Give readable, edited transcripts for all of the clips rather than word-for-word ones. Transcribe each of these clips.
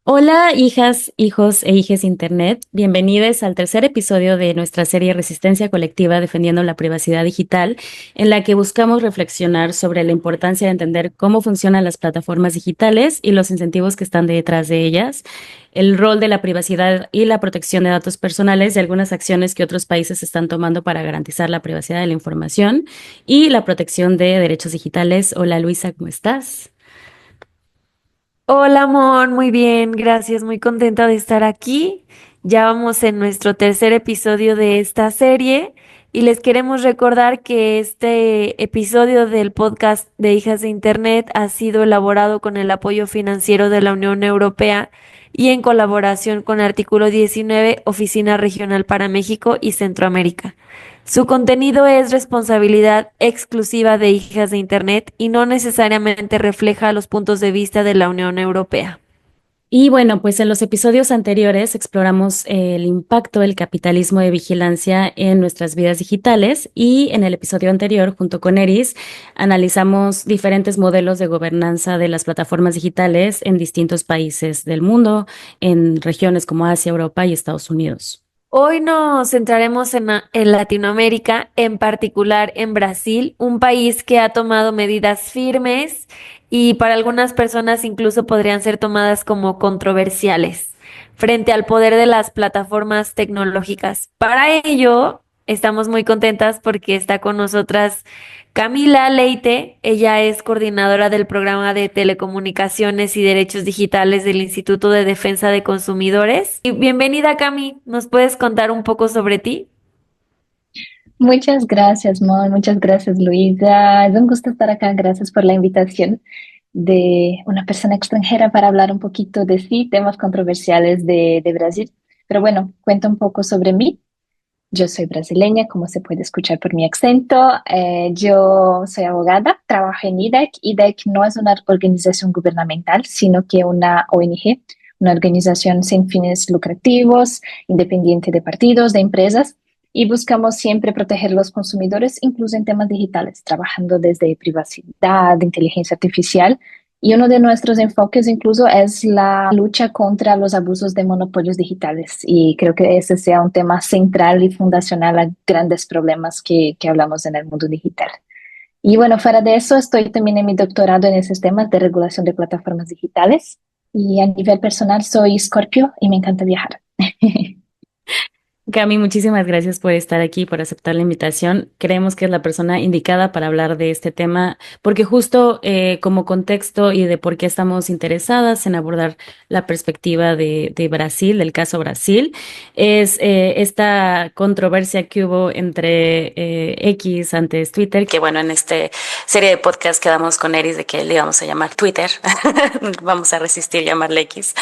Hola, hijas, hijos e hijes Internet. Bienvenidos al tercer episodio de nuestra serie Resistencia Colectiva Defendiendo la Privacidad Digital, en la que buscamos reflexionar sobre la importancia de entender cómo funcionan las plataformas digitales y los incentivos que están detrás de ellas, el rol de la privacidad y la protección de datos personales y algunas acciones que otros países están tomando para garantizar la privacidad de la información y la protección de derechos digitales. Hola, Luisa, ¿cómo estás? Hola amor, muy bien, gracias, muy contenta de estar aquí. Ya vamos en nuestro tercer episodio de esta serie y les queremos recordar que este episodio del podcast de Hijas de Internet ha sido elaborado con el apoyo financiero de la Unión Europea y en colaboración con Artículo 19, Oficina Regional para México y Centroamérica. Su contenido es responsabilidad exclusiva de Hijas de Internet y no necesariamente refleja los puntos de vista de la Unión Europea. Y bueno, pues en los episodios anteriores exploramos el impacto del capitalismo de vigilancia en nuestras vidas digitales y en el episodio anterior, junto con Eris, analizamos diferentes modelos de gobernanza de las plataformas digitales en distintos países del mundo, en regiones como Asia, Europa y Estados Unidos. Hoy nos centraremos en Latinoamérica, en particular en Brasil, un país que ha tomado medidas firmes y para algunas personas incluso podrían ser tomadas como controversiales frente al poder de las plataformas tecnológicas. Para ello, estamos muy contentas porque está con nosotras Camila Leite. Ella es coordinadora del programa de telecomunicaciones y derechos digitales del Instituto de Defensa de Consumidores. Y bienvenida, Cami. ¿Nos puedes contar un poco sobre ti? Muchas gracias, Mon. Muchas gracias, Luisa. Es un gusto estar acá. Gracias por la invitación de una persona extranjera para hablar un poquito de sí, temas controversiales de Brasil. Pero bueno, cuento un poco sobre mí. Yo soy brasileña, como se puede escuchar por mi acento. Yo soy abogada, trabajo en IDEC. IDEC no es una organización gubernamental, sino que una ONG, una organización sin fines lucrativos, independiente de partidos, de empresas. Y buscamos siempre proteger a los consumidores, incluso en temas digitales, trabajando desde privacidad, inteligencia artificial. Y uno de nuestros enfoques incluso es la lucha contra los abusos de monopolios digitales. Y creo que ese sea un tema central y fundacional a grandes problemas que hablamos en el mundo digital. Y bueno, fuera de eso, estoy también en mi doctorado en esos temas de regulación de plataformas digitales. Y a nivel personal soy Scorpio y me encanta viajar. Cami, muchísimas gracias por estar aquí, por aceptar la invitación. Creemos que es la persona indicada para hablar de este tema, porque justo como contexto y de por qué estamos interesadas en abordar la perspectiva de Brasil, del caso Brasil, es esta controversia que hubo entre X antes Twitter, que bueno, en esta serie de podcast quedamos con Eris de que le íbamos a llamar Twitter, vamos a resistir llamarle X.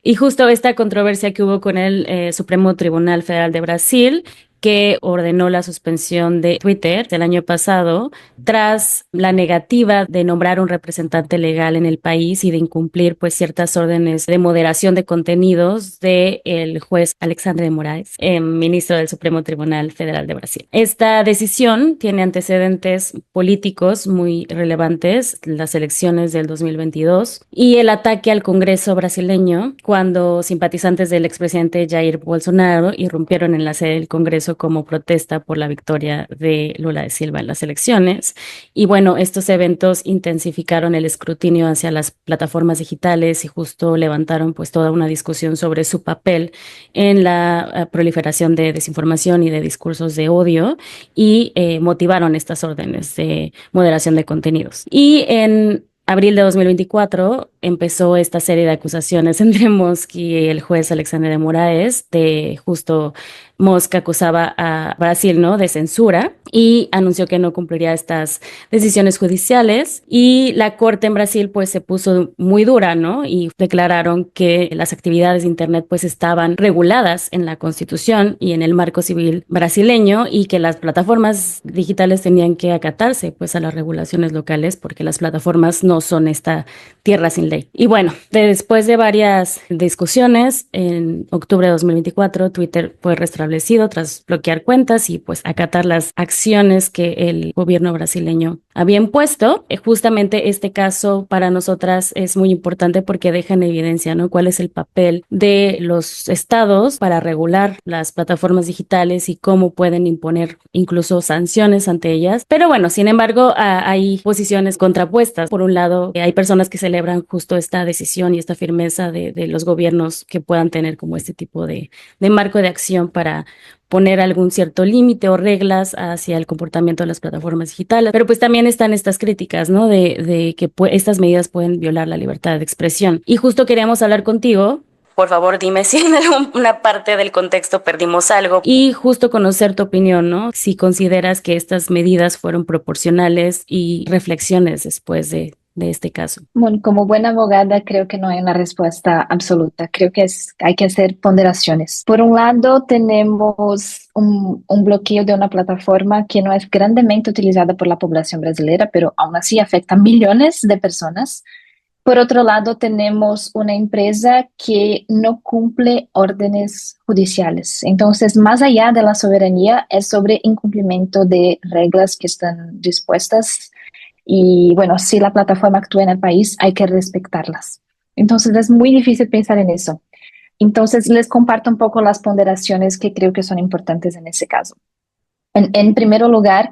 Y justo esta controversia que hubo con el Supremo Tribunal Federal de Brasil, que ordenó la suspensión de Twitter el año pasado tras la negativa de nombrar un representante legal en el país y de incumplir pues ciertas órdenes de moderación de contenidos del juez Alexandre de Moraes, ministro del Supremo Tribunal Federal de Brasil. Esta decisión tiene antecedentes políticos muy relevantes, las elecciones del 2022 y el ataque al Congreso brasileño cuando simpatizantes del expresidente Jair Bolsonaro irrumpieron en la sede del Congreso como protesta por la victoria de Lula da Silva en las elecciones. Y bueno, estos eventos intensificaron el escrutinio hacia las plataformas digitales y justo levantaron pues toda una discusión sobre su papel en la proliferación de desinformación y de discursos de odio y motivaron estas órdenes de moderación de contenidos. Y en abril de 2024 empezó esta serie de acusaciones entre Musk y el juez Alexandre de Moraes de justo Musk acusaba a Brasil, ¿no?, de censura y anunció que no cumpliría estas decisiones judiciales y la corte en Brasil pues se puso muy dura, ¿no? Y declararon que las actividades de internet pues estaban reguladas en la Constitución y en el marco civil brasileño y que las plataformas digitales tenían que acatarse pues a las regulaciones locales porque las plataformas no son esta tierra sin ley. Y bueno, después de varias discusiones, en octubre de 2024 Twitter fue restablecido tras bloquear cuentas y pues acatar las acciones restricciones que el gobierno brasileño había impuesto. Justamente este caso para nosotras es muy importante porque deja en evidencia, ¿no?, cuál es el papel de los estados para regular las plataformas digitales y cómo pueden imponer incluso sanciones ante ellas. Pero bueno, sin embargo, hay posiciones contrapuestas. Por un lado, hay personas que celebran justo esta decisión y esta firmeza de los gobiernos que puedan tener como este tipo de marco de acción para poner algún cierto límite o reglas hacia el comportamiento de las plataformas digitales. Pero pues también están estas críticas, ¿no?, de que estas medidas pueden violar la libertad de expresión. Y justo queríamos hablar contigo. Por favor, dime si en alguna parte del contexto perdimos algo. Y justo conocer tu opinión, ¿no? Si consideras que estas medidas fueron proporcionales y reflexiones después de este caso. Bueno, como buena abogada, creo que no hay una respuesta absoluta. Creo que hay que hacer ponderaciones. Por un lado, tenemos un bloqueo de una plataforma que no es grandemente utilizada por la población brasileña, pero aún así afecta a millones de personas. Por otro lado, tenemos una empresa que no cumple órdenes judiciales. Entonces, más allá de la soberanía, es sobre incumplimiento de reglas que están dispuestas. Y bueno, si la plataforma actúa en el país, hay que respetarlas. Entonces, es muy difícil pensar en eso. Entonces, les comparto un poco las ponderaciones que creo que son importantes en ese caso. En primer lugar,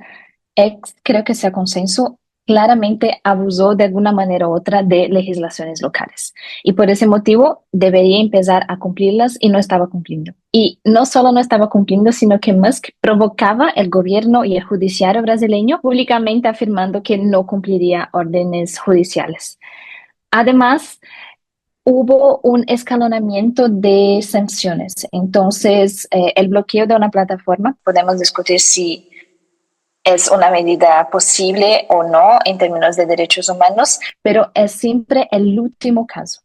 creo que sea consenso, claramente abusó de alguna manera u otra de legislaciones locales. Y por ese motivo debería empezar a cumplirlas y no estaba cumpliendo. Y no solo no estaba cumpliendo, sino que Musk provocaba el gobierno y el judiciario brasileño públicamente afirmando que no cumpliría órdenes judiciales. Además, hubo un escalonamiento de sanciones. Entonces, el bloqueo de una plataforma, podemos discutir si es una medida posible o no en términos de derechos humanos, pero es siempre el último caso.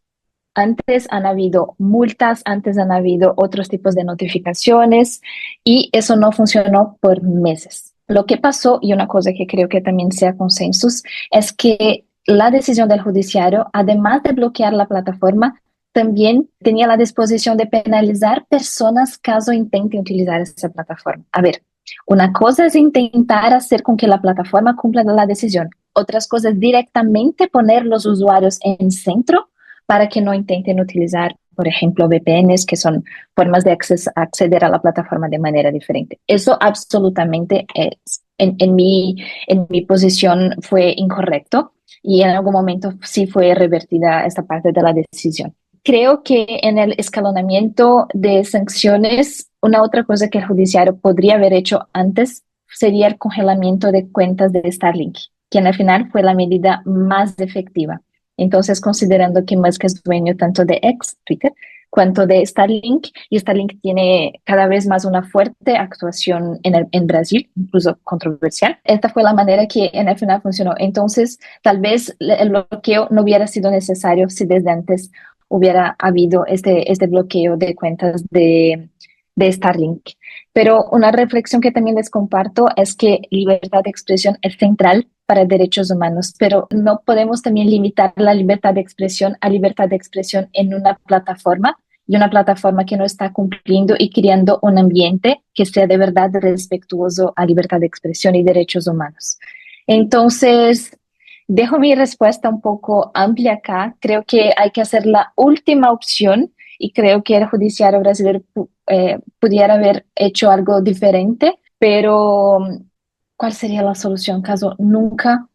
Antes han habido multas, antes han habido otros tipos de notificaciones y eso no funcionó por meses. Lo que pasó, y una cosa que creo que también sea consenso, es que la decisión del judiciario, además de bloquear la plataforma, también tenía la disposición de penalizar personas caso intenten utilizar esa plataforma. A ver, una cosa es intentar hacer con que la plataforma cumpla la decisión. Otras cosas es directamente poner los usuarios en centro para que no intenten utilizar, por ejemplo, VPNs, que son formas de acceder a la plataforma de manera diferente. Eso absolutamente es, en mi posición fue incorrecto y en algún momento sí fue revertida esta parte de la decisión. Creo que en el escalonamiento de sanciones, una otra cosa que el judiciario podría haber hecho antes sería el congelamiento de cuentas de Starlink, que al final fue la medida más efectiva. Entonces, considerando que Musk es dueño tanto de X, Twitter, cuanto de Starlink, y Starlink tiene cada vez más una fuerte actuación en Brasil, incluso controversial. Esta fue la manera que en el final funcionó. Entonces, tal vez el bloqueo no hubiera sido necesario si desde antes hubiera habido este bloqueo de cuentas de Starlink. Pero una reflexión que también les comparto es que libertad de expresión es central para derechos humanos, pero no podemos también limitar la libertad de expresión a libertad de expresión en una plataforma y una plataforma que no está cumpliendo y creando un ambiente que sea de verdad respetuoso a libertad de expresión y derechos humanos. Entonces, dejo mi respuesta un poco amplia acá. Creo que hay que hacer la última opción y creo que el judiciario brasileño pudiera haber hecho algo diferente, pero ¿cuál sería la solución caso nunca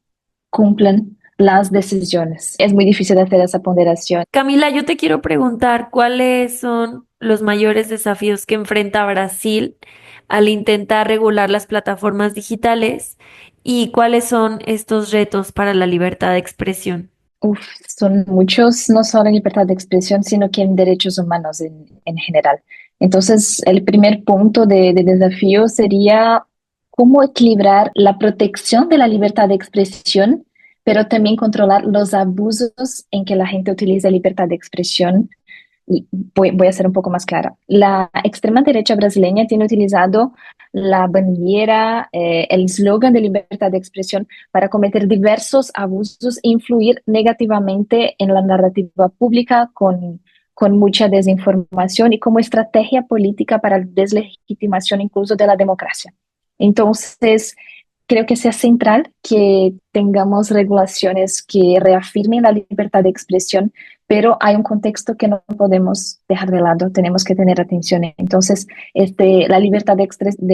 cumplan las decisiones? Es muy difícil hacer esa ponderación. Camila, yo te quiero preguntar cuáles son los mayores desafíos que enfrenta Brasil al intentar regular las plataformas digitales y cuáles son estos retos para la libertad de expresión. Son muchos, no solo en libertad de expresión, sino que en derechos humanos en general. Entonces, el primer punto de desafío sería cómo equilibrar la protección de la libertad de expresión, pero también controlar los abusos en que la gente utiliza libertad de expresión. Y voy a ser un poco más clara. La extrema derecha brasileña tiene utilizado la bandera, el eslogan de libertad de expresión para cometer diversos abusos e influir negativamente en la narrativa pública con mucha desinformación y como estrategia política para la deslegitimación incluso de la democracia. Entonces, creo que sea central que tengamos regulaciones que reafirmen la libertad de expresión, pero hay un contexto que no podemos dejar de lado, tenemos que tener atención. Entonces, la libertad de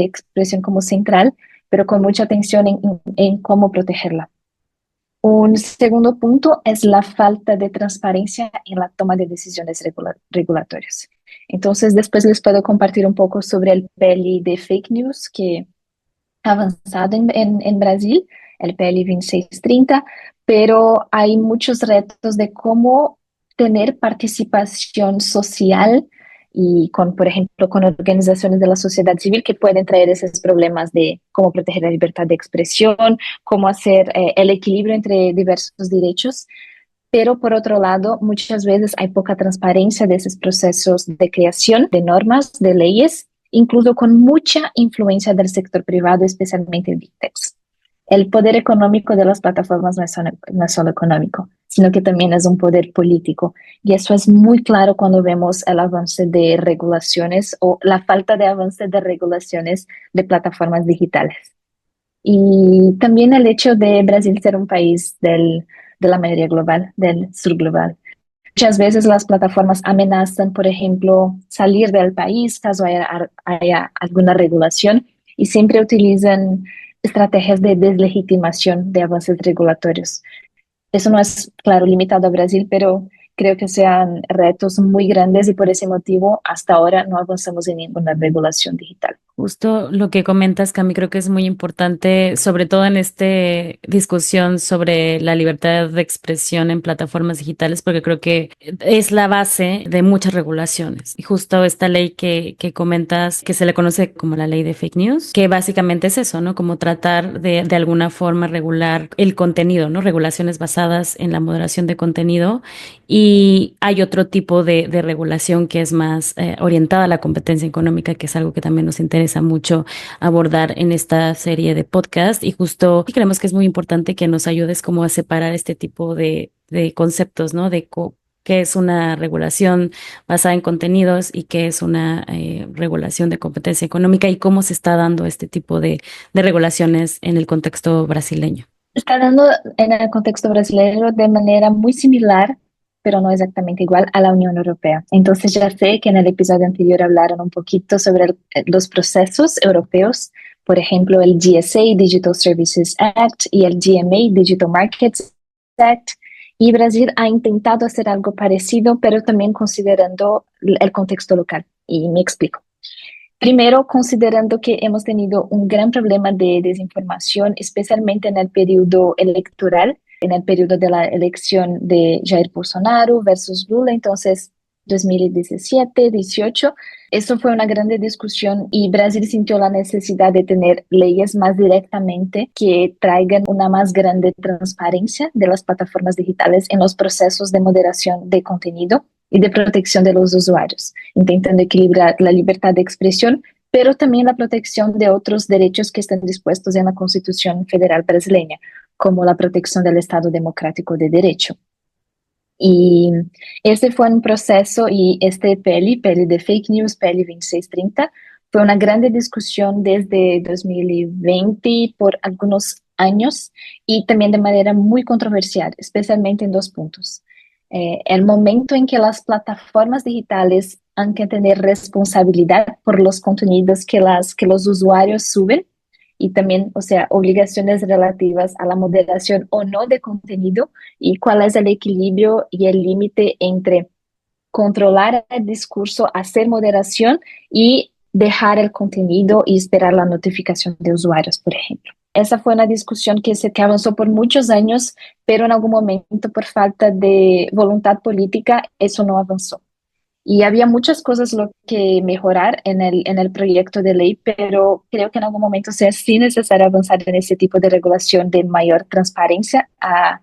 expresión como central, pero con mucha atención en cómo protegerla. Un segundo punto es la falta de transparencia en la toma de decisiones regulatorias. Entonces, después les puedo compartir un poco sobre el PL de fake news que ha avanzado en Brasil, el PL 2630, pero hay muchos retos de cómo tener participación social y con, por ejemplo, con organizaciones de la sociedad civil que pueden traer esos problemas de cómo proteger la libertad de expresión, cómo hacer el equilibrio entre diversos derechos. Pero por otro lado, muchas veces hay poca transparencia de esos procesos de creación de normas, de leyes, incluso con mucha influencia del sector privado, especialmente el Big Tech. El poder económico de las plataformas no es solo económico, sino que también es un poder político. Y eso es muy claro cuando vemos el avance de regulaciones o la falta de avance de regulaciones de plataformas digitales. Y también el hecho de Brasil ser un país de la mayoría global, del sur global. Muchas veces las plataformas amenazan, por ejemplo, salir del país caso haya alguna regulación y siempre utilizan estrategias de deslegitimación de avances regulatorios. Eso no es, claro, limitado a Brasil, pero creo que sean retos muy grandes y por ese motivo hasta ahora no avanzamos en ninguna regulación digital. Justo lo que comentas, Cami, creo que es muy importante, sobre todo en esta discusión sobre la libertad de expresión en plataformas digitales, porque creo que es la base de muchas regulaciones. Y justo esta ley que comentas, que se le conoce como la ley de fake news, que básicamente es eso, ¿no? Como tratar de alguna forma regular el contenido, ¿no? Regulaciones basadas en la moderación de contenido. Y hay otro tipo de regulación que es más orientada a la competencia económica, que es algo que también nos interesa mucho abordar en esta serie de podcast. Y justo creemos que es muy importante que nos ayudes como a separar este tipo de conceptos, ¿no? Qué es una regulación basada en contenidos y qué es una regulación de competencia económica y cómo se está dando este tipo de regulaciones en el contexto brasileño. Está dando en el contexto brasileño de manera muy similar, pero no exactamente igual a la Unión Europea. Entonces ya sé que en el episodio anterior hablaron un poquito sobre los procesos europeos, por ejemplo, el GSA, Digital Services Act, y el GMA, Digital Markets Act. Y Brasil ha intentado hacer algo parecido, pero también considerando el contexto local. Y me explico. Primero, considerando que hemos tenido un gran problema de desinformación, especialmente en el periodo electoral, en el periodo de la elección de Jair Bolsonaro versus Lula, entonces 2017-18, eso fue una grande discusión y Brasil sintió la necesidad de tener leyes más directamente que traigan una más grande transparencia de las plataformas digitales en los procesos de moderación de contenido y de protección de los usuarios, intentando equilibrar la libertad de expresión, pero también la protección de otros derechos que están dispuestos en la Constitución Federal brasileña, como la protección del Estado Democrático de Derecho. Y este fue un proceso y este PL de fake news, PL 2630, fue una grande discusión desde 2020 por algunos años y también de manera muy controversial, especialmente en dos puntos. El momento en que las plataformas digitales han que tener responsabilidad por los contenidos que los usuarios suben y también, o sea, obligaciones relativas a la moderación o no de contenido y cuál es el equilibrio y el límite entre controlar el discurso, hacer moderación y dejar el contenido y esperar la notificación de usuarios, por ejemplo. Esa fue una discusión que avanzó por muchos años, pero en algún momento por falta de voluntad política eso no avanzó. Y había muchas cosas lo que mejorar en el proyecto de ley, pero creo que en algún momento sea sí necesario avanzar en ese tipo de regulación de mayor transparencia a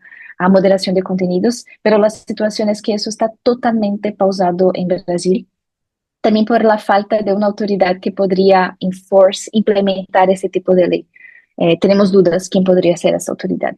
moderación de contenidos, pero la situación es que eso está totalmente pausado en Brasil, también por la falta de una autoridad que podría implementar ese tipo de ley. Tenemos dudas quién podría ser esa autoridad.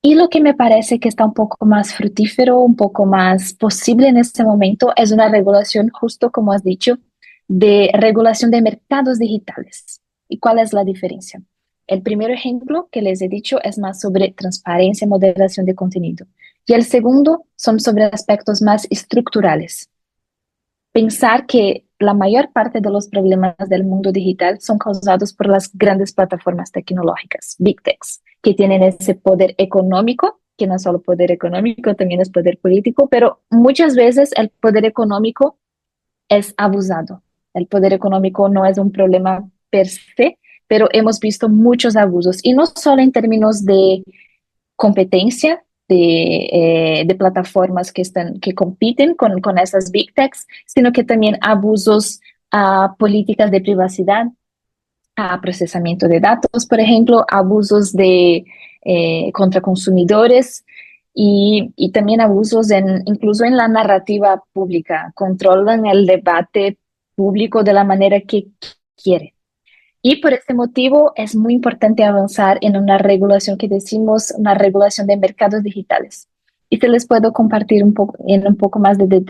Y lo que me parece que está un poco más fructífero, un poco más posible en este momento, es una regulación, justo como has dicho, de regulación de mercados digitales. ¿Y cuál es la diferencia? El primer ejemplo que les he dicho es más sobre transparencia y moderación de contenido. Y el segundo son sobre aspectos más estructurales. Pensar que la mayor parte de los problemas del mundo digital son causados por las grandes plataformas tecnológicas, Big Techs, que tienen ese poder económico, que no es solo poder económico, también es poder político, pero muchas veces el poder económico es abusado. El poder económico no es un problema per se, pero hemos visto muchos abusos, y no solo en términos de competencia de plataformas que compiten con esas big techs, sino que también abusos a políticas de privacidad, a procesamiento de datos, por ejemplo, abusos contra consumidores y también abusos incluso en la narrativa pública. Controlan el debate público de la manera que quieren. Y por este motivo es muy importante avanzar en una regulación que decimos, una regulación de mercados digitales. Y te les puedo compartir un poco más de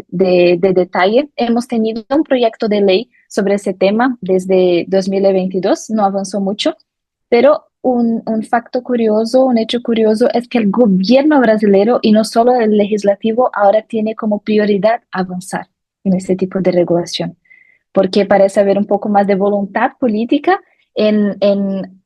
detalle. Hemos tenido un proyecto de ley sobre ese tema desde 2022, no avanzó mucho, pero un facto curioso, un hecho curioso es que el gobierno brasileño, y no solo el legislativo, ahora tiene como prioridad avanzar en este tipo de regulación, porque parece haber un poco más de voluntad política en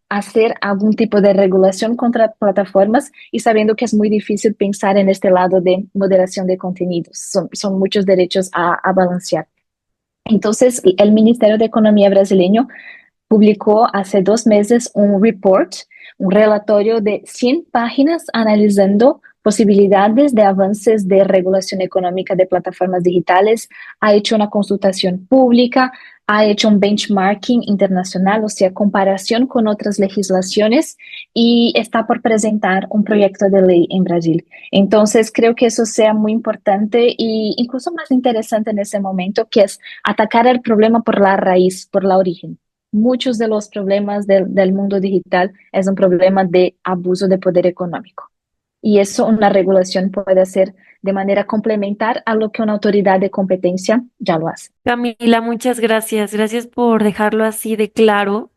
hacer algún tipo de regulación contra plataformas, y sabiendo que es muy difícil pensar en este lado de moderación de contenidos. Son muchos derechos a balancear. Entonces, el Ministerio de Economía brasileño publicó hace 2 meses un report, un relatorio de 100 páginas analizando posibilidades de avances de regulación económica de plataformas digitales. Ha hecho una consultación pública, ha hecho un benchmarking internacional, o sea, comparación con otras legislaciones, y está por presentar un proyecto de ley en Brasil. Entonces, creo que eso sea muy importante e incluso más interesante en ese momento, que es atacar el problema por la raíz, por la origen. Muchos de los problemas del mundo digital es un problema de abuso de poder económico. Y eso una regulación puede hacer de manera complementar a lo que una autoridad de competencia ya lo hace. Camila, muchas gracias. Gracias por dejarlo así de claro,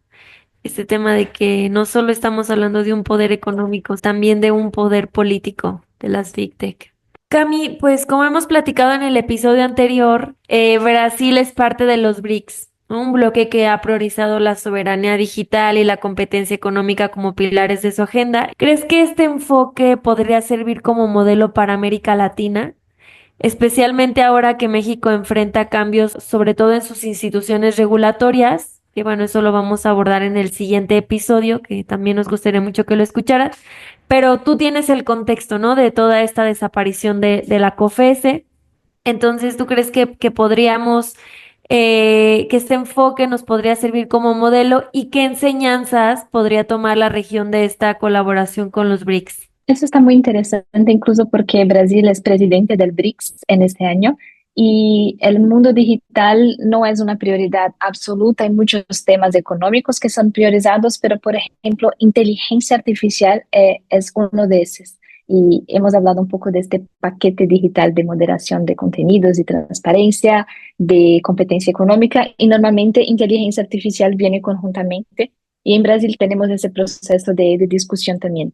este tema de que no solo estamos hablando de un poder económico, también de un poder político de las Big Tech. Cami, pues como hemos platicado en el episodio anterior, Brasil es parte de los BRICS, ¿no? Un bloque que ha priorizado la soberanía digital y la competencia económica como pilares de su agenda. ¿Crees que este enfoque podría servir como modelo para América Latina? Especialmente ahora que México enfrenta cambios, sobre todo en sus instituciones regulatorias, que bueno, eso lo vamos a abordar en el siguiente episodio, que también nos gustaría mucho que lo escucharas, pero tú tienes el contexto, ¿no? De toda esta desaparición de la COFESE. Entonces, ¿tú crees que podríamos, que este enfoque nos podría servir como modelo, y qué enseñanzas podría tomar la región de esta colaboración con los BRICS? Eso está muy interesante, incluso porque Brasil es presidente del BRICS en este año, y el mundo digital no es una prioridad absoluta. Hay muchos temas económicos que son priorizados, pero por ejemplo, inteligencia artificial es uno de esos. Y hemos hablado un poco de este paquete digital de moderación de contenidos y transparencia, de competencia económica, y normalmente inteligencia artificial viene conjuntamente. Y en Brasil tenemos ese proceso de discusión también.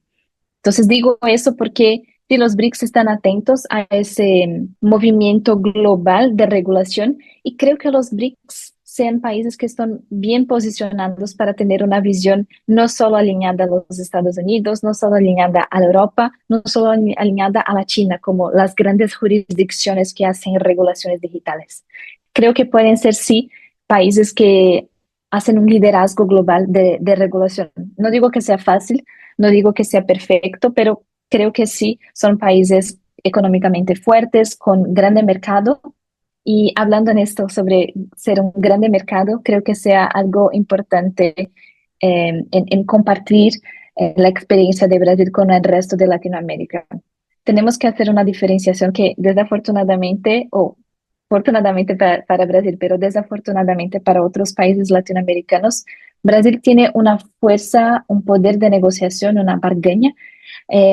Entonces digo eso porque si los BRICS están atentos a ese movimiento global de regulación, y creo que los BRICS sean países que están bien posicionados para tener una visión no solo alineada a los Estados Unidos, no solo alineada a la Europa, no solo alineada a la China, como las grandes jurisdicciones que hacen regulaciones digitales. Creo que pueden ser, sí, países que hacen un liderazgo global de regulación. No digo que sea fácil, no digo que sea perfecto, pero creo que sí, son países económicamente fuertes, con grande mercado. Y hablando en esto sobre ser un grande mercado, creo que sea algo importante en compartir la experiencia de Brasil con el resto de Latinoamérica. Tenemos que hacer una diferenciación que desafortunadamente, o afortunadamente para Brasil, pero desafortunadamente para otros países latinoamericanos, Brasil tiene una fuerza, un poder de negociación, una barganha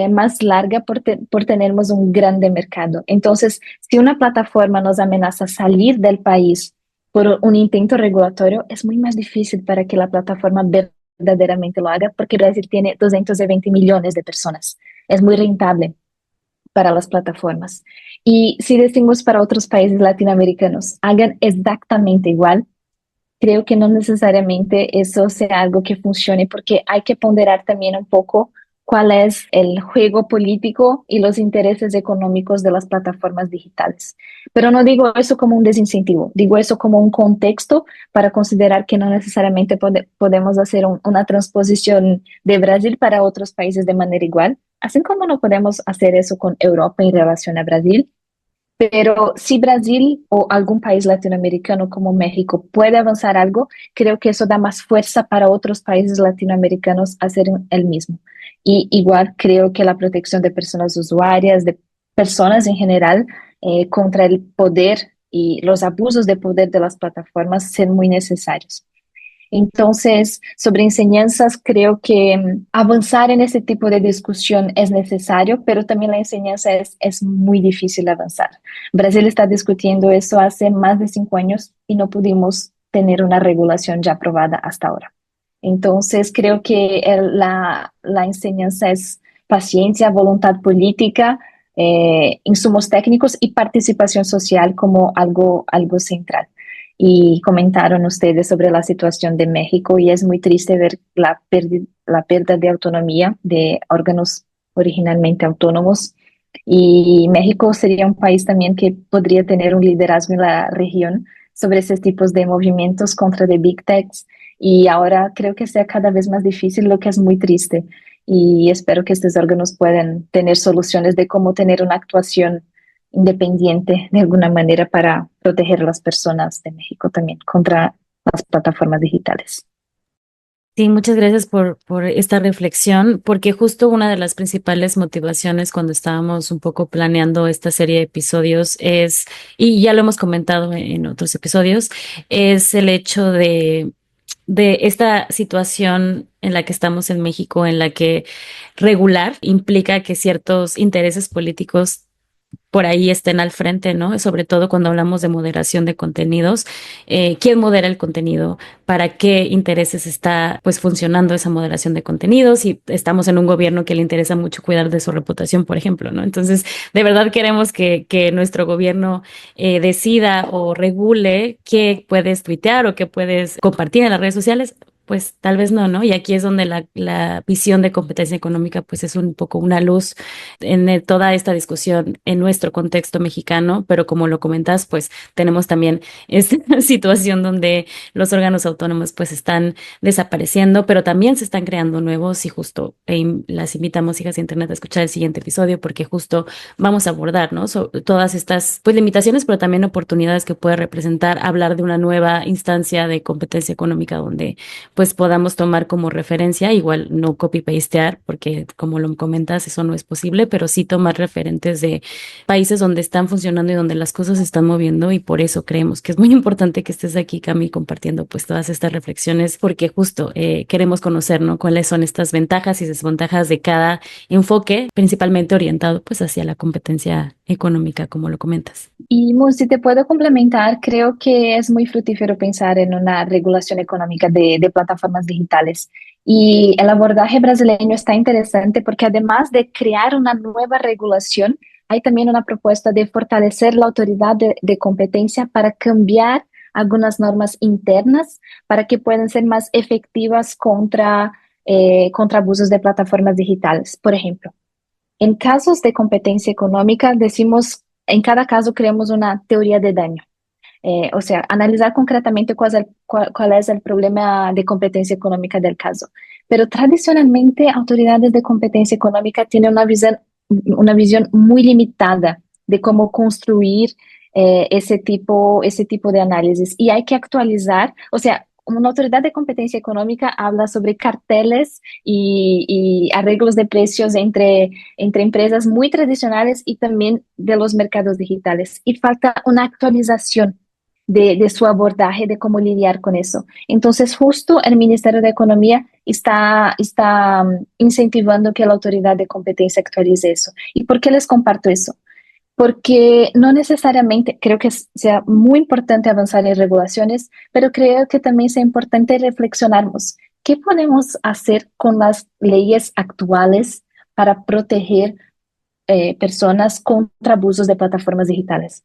más larga por tenermos un grande mercado. Entonces, si una plataforma nos amenaza salir del país por un intento regulatorio, es muy más difícil para que la plataforma verdaderamente lo haga, porque Brasil tiene 220 millones de personas. Es muy rentable para las plataformas. Y si decimos para otros países latinoamericanos, hagan exactamente igual, creo que no necesariamente eso sea algo que funcione, porque hay que ponderar también un poco cuál es el juego político y los intereses económicos de las plataformas digitales. Pero no digo eso como un desincentivo, digo eso como un contexto para considerar que no necesariamente podemos hacer una transposición de Brasil para otros países de manera igual, así como no podemos hacer eso con Europa en relación a Brasil. Pero si Brasil o algún país latinoamericano como México puede avanzar algo, creo que eso da más fuerza para otros países latinoamericanos hacer el mismo. Y igual creo que la protección de personas usuarias, de personas en general, contra el poder y los abusos de poder de las plataformas son muy necesarios. Entonces, sobre enseñanzas, creo que avanzar en ese tipo de discusión es necesario, pero también la enseñanza es muy difícil avanzar. Brasil está discutiendo eso hace más de 5 años y no pudimos tener una regulación ya aprobada hasta ahora. Entonces, creo que la enseñanza es paciencia, voluntad política, insumos técnicos y participación social como algo central. Y comentaron ustedes sobre la situación de México y es muy triste ver la pérdida de autonomía de órganos originalmente autónomos. Y México sería un país también que podría tener un liderazgo en la región sobre esos tipos de movimientos contra the big techs. Y ahora creo que sea cada vez más difícil, lo que es muy triste. Y espero que estos órganos puedan tener soluciones de cómo tener una actuación independiente de alguna manera para proteger a las personas de México también contra las plataformas digitales. Sí, muchas gracias por esta reflexión, porque justo una de las principales motivaciones cuando estábamos un poco planeando esta serie de episodios es, y ya lo hemos comentado en otros episodios, es el hecho de esta situación en la que estamos en México, en la que regular implica que ciertos intereses políticos por ahí estén al frente, ¿no? Sobre todo cuando hablamos de moderación de contenidos, ¿quién modera el contenido? ¿Para qué intereses está pues funcionando esa moderación de contenidos? Y estamos en un gobierno que le interesa mucho cuidar de su reputación, por ejemplo, ¿no? Entonces, de verdad queremos que nuestro gobierno decida o regule qué puedes tuitear o qué puedes compartir en las redes sociales. Pues tal vez no, ¿no? Y aquí es donde la visión de competencia económica pues es un poco una luz en toda esta discusión en nuestro contexto mexicano, pero como lo comentas, pues tenemos también esta situación donde los órganos autónomos pues están desapareciendo, pero también se están creando nuevos y justo las invitamos, hijas de internet, a escuchar el siguiente episodio porque justo vamos a abordar, ¿no? Todas estas pues limitaciones, pero también oportunidades que puede representar hablar de una nueva instancia de competencia económica donde pues podamos tomar como referencia, igual no copy-pastear, porque como lo comentas, eso no es posible, pero sí tomar referentes de países donde están funcionando y donde las cosas se están moviendo y por eso creemos que es muy importante que estés aquí, Cami, compartiendo pues todas estas reflexiones, porque justo queremos conocer, ¿no? Cuáles son estas ventajas y desventajas de cada enfoque, principalmente orientado pues hacia la competencia económica, como lo comentas. Y si te puedo complementar, creo que es muy fructífero pensar en una regulación económica de plataformas digitales. Y el abordaje brasileño está interesante porque además de crear una nueva regulación, hay también una propuesta de fortalecer la autoridad de competencia para cambiar algunas normas internas para que puedan ser más efectivas contra abusos de plataformas digitales. Por ejemplo, en casos de competencia económica, decimos, en cada caso creamos una teoría de daño. O sea, analizar concretamente cuál es el problema de competencia económica del caso. Pero tradicionalmente, autoridades de competencia económica tienen una visión muy limitada de cómo construir ese tipo de análisis. Y hay que actualizar, o sea, una autoridad de competencia económica habla sobre carteles y arreglos de precios entre empresas muy tradicionales y también de los mercados digitales. Y falta una actualización de su abordaje, de cómo lidiar con eso. Entonces, justo el Ministerio de Economía está incentivando que la autoridad de competencia actualice eso. ¿Y por qué les comparto eso? porque no necesariamente creo que sea muy importante avanzar en regulaciones, pero creo que también es importante reflexionarnos qué podemos hacer con las leyes actuales para proteger personas contra abusos de plataformas digitales.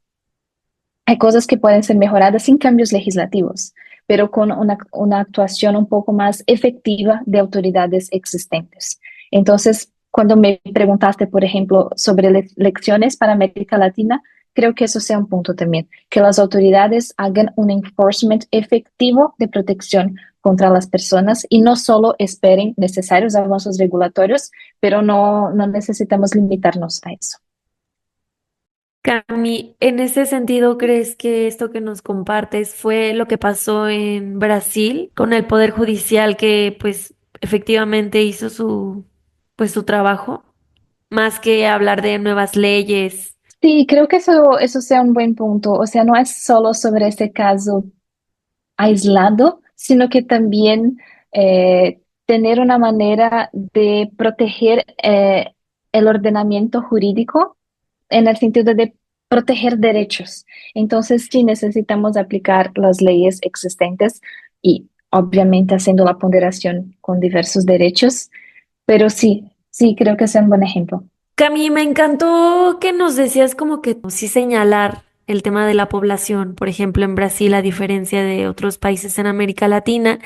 Hay cosas que pueden ser mejoradas sin cambios legislativos, pero con una actuación un poco más efectiva de autoridades existentes. Entonces, cuando me preguntaste, por ejemplo, sobre lecciones para América Latina, creo que eso sea un punto también, que las autoridades hagan un enforcement efectivo de protección contra las personas y no solo esperen necesarios avances regulatorios, pero no necesitamos limitarnos a eso. Cami, en ese sentido, ¿crees que esto que nos compartes fue lo que pasó en Brasil con el Poder Judicial que pues efectivamente hizo pues su trabajo, más que hablar de nuevas leyes? Sí, creo que eso sea un buen punto. O sea, no es solo sobre ese caso aislado, sino que también tener una manera de proteger el ordenamiento jurídico en el sentido de proteger derechos. Entonces, sí necesitamos aplicar las leyes existentes y obviamente haciendo la ponderación con diversos derechos, pero sí, creo que es un buen ejemplo. Cami, me encantó que nos decías como que sí señalar el tema de la población, por ejemplo, en Brasil, a diferencia de otros países en América Latina.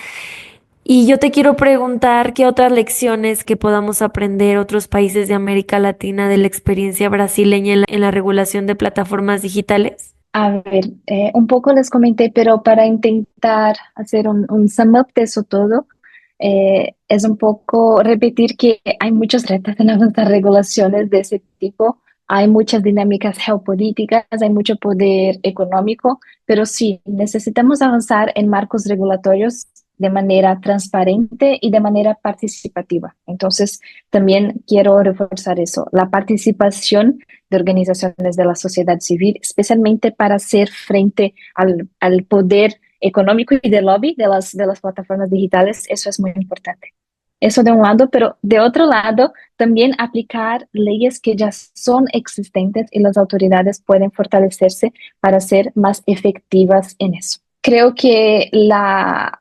Y yo te quiero preguntar qué otras lecciones que podamos aprender otros países de América Latina de la experiencia brasileña en la regulación de plataformas digitales. A ver, un poco les comenté, pero para intentar hacer un sum up de eso todo, es un poco repetir que hay muchos retos en avanzar regulaciones de ese tipo. Hay muchas dinámicas geopolíticas, hay mucho poder económico, pero sí, necesitamos avanzar en marcos regulatorios de manera transparente y de manera participativa. Entonces, también quiero reforzar eso, la participación de organizaciones de la sociedad civil, especialmente para hacer frente al poder económico y de lobby de las plataformas digitales. Eso es muy importante. Eso de un lado, pero de otro lado, también aplicar leyes que ya son existentes y las autoridades pueden fortalecerse para ser más efectivas en eso. Creo que la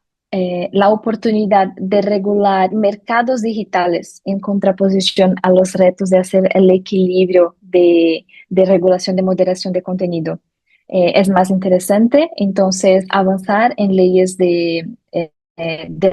oportunidad de regular mercados digitales en contraposición a los retos de hacer el equilibrio de regulación de moderación de contenido es más interesante. Entonces, avanzar en leyes de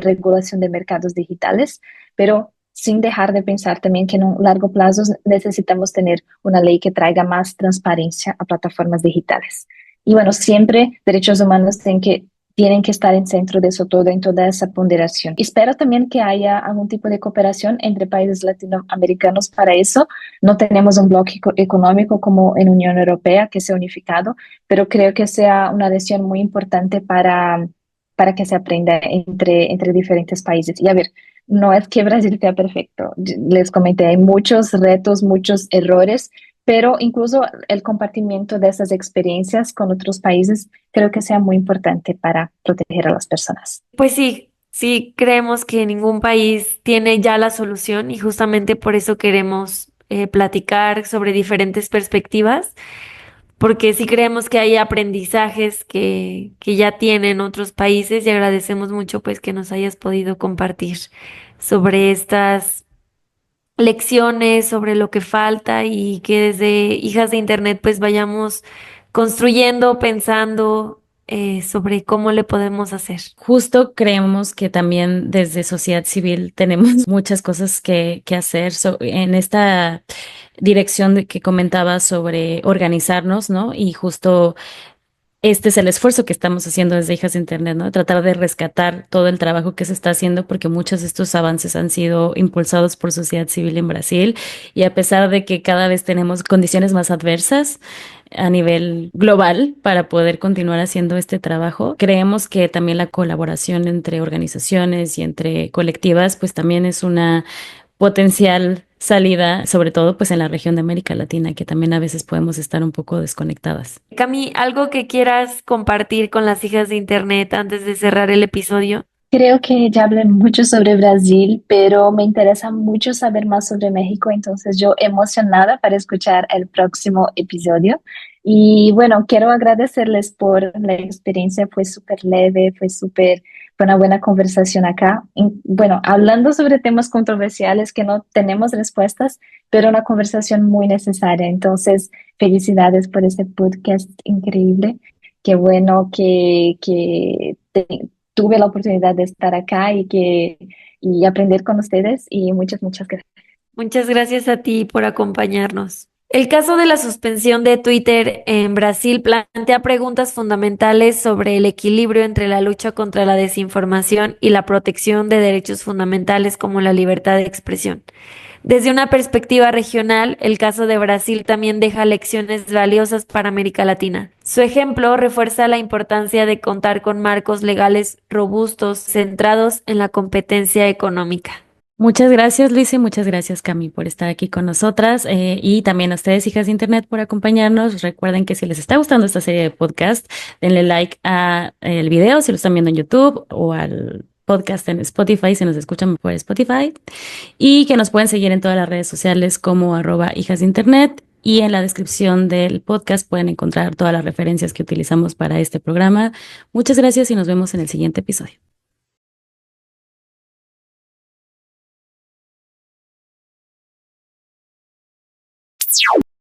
regulación de mercados digitales, pero sin dejar de pensar también que en un largo plazo necesitamos tener una ley que traiga más transparencia a plataformas digitales. Y bueno, siempre derechos humanos tienen que estar en centro de eso todo, en toda esa ponderación. Espero también que haya algún tipo de cooperación entre países latinoamericanos para eso. No tenemos un bloque económico como en Unión Europea que sea unificado, pero creo que sea una lección muy importante para que se aprenda entre diferentes países. Y a ver, no es que Brasil sea perfecto. Les comenté, hay muchos retos, muchos errores, pero incluso el compartimiento de esas experiencias con otros países creo que sea muy importante para proteger a las personas. Pues sí, sí creemos que ningún país tiene ya la solución y justamente por eso queremos platicar sobre diferentes perspectivas, porque sí creemos que hay aprendizajes que ya tienen otros países y agradecemos mucho pues que nos hayas podido compartir sobre estas lecciones, sobre lo que falta y que desde Hijas de Internet pues vayamos construyendo, pensando sobre cómo le podemos hacer. Justo creemos que también desde sociedad civil tenemos muchas cosas que hacer en esta dirección de que comentaba sobre organizarnos, ¿no? Y justo este es el esfuerzo que estamos haciendo desde Hijas de Internet, ¿no? Tratar de rescatar todo el trabajo que se está haciendo porque muchos de estos avances han sido impulsados por sociedad civil en Brasil y a pesar de que cada vez tenemos condiciones más adversas a nivel global para poder continuar haciendo este trabajo, creemos que también la colaboración entre organizaciones y entre colectivas pues también es una potencial salida, sobre todo pues en la región de América Latina, que también a veces podemos estar un poco desconectadas. Cami, ¿algo que quieras compartir con las hijas de Internet antes de cerrar el episodio? Creo que ya hablé mucho sobre Brasil, pero me interesa mucho saber más sobre México, entonces yo emocionada para escuchar el próximo episodio. Y bueno, quiero agradecerles por la experiencia, fue súper leve, fue una buena conversación acá. Bueno, hablando sobre temas controversiales que no tenemos respuestas, pero una conversación muy necesaria. Entonces, felicidades por este podcast increíble. Qué bueno tuve la oportunidad de estar acá y aprender con ustedes y muchas gracias. Muchas gracias a ti por acompañarnos. El caso de la suspensión de Twitter en Brasil plantea preguntas fundamentales sobre el equilibrio entre la lucha contra la desinformación y la protección de derechos fundamentales como la libertad de expresión. Desde una perspectiva regional, el caso de Brasil también deja lecciones valiosas para América Latina. Su ejemplo refuerza la importancia de contar con marcos legales robustos centrados en la competencia económica. Muchas gracias, Luis, y muchas gracias, Cami, por estar aquí con nosotras y también a ustedes, hijas de Internet, por acompañarnos. Recuerden que si les está gustando esta serie de podcast, denle like a el video si lo están viendo en YouTube o al podcast en Spotify si nos escuchan por Spotify y que nos pueden seguir en todas las redes sociales como @hijas de Internet y en la descripción del podcast pueden encontrar todas las referencias que utilizamos para este programa. Muchas gracias y nos vemos en el siguiente episodio.